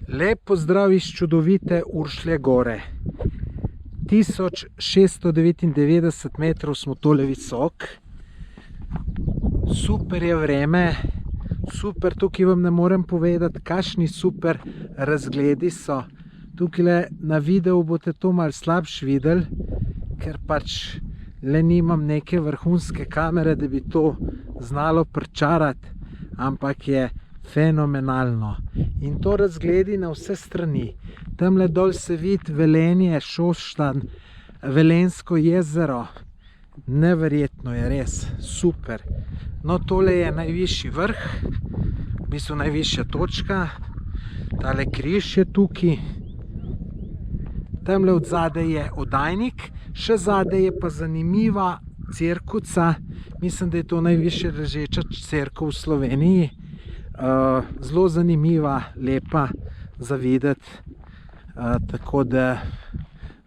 Lep pozdrav iz čudovite Uršlje gore. 1699 metrov smo tole visok. Super je vreme, super, tukaj vam ne morem povedati, kakšni super razgledi so. Tukaj na videu boste to malo slabš videli, ker pač le nimam neke vrhunske kamere, da bi to znalo pričarati, ampak je fenomenalno. In to razgledi na vse strani. Tamle dol se vidi Velenje, Šoštanj, Velenjsko jezero. Neverjetno je, res, super. No, tole je najvišji vrh, v bistvu najvišja točka. Tale križ je tukaj. Tamle od zadaj je oddajnik, še zadaj je pa zanimiva cerkvica. Mislim, da je to najvišja ležeča cerkev v Sloveniji. Zelo zanimiva, lepa za videti. Tako da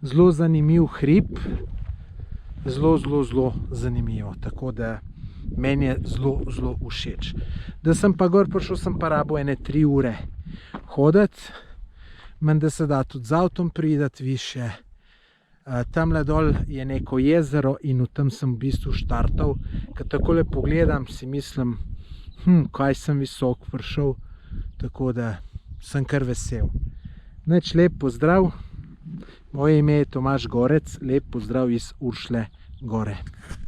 zelo zanimiv hrib. Zelo zanimivo. Tako da meni je zelo všeč. Da sem pa gor prišel, sem pa rabil ene 3 ure hoditi. Menda se da tudi z avtom priti više. Tamle dol je neko jezero in v tem sem v bistvu štartal. Ko takole pogledam, si mislim, kaj sem visok prišel. Tako da sem kar vesel. Nič, lep pozdrav. Moje ime je Tomaž Gorec. Lep pozdrav iz Uršlje gore.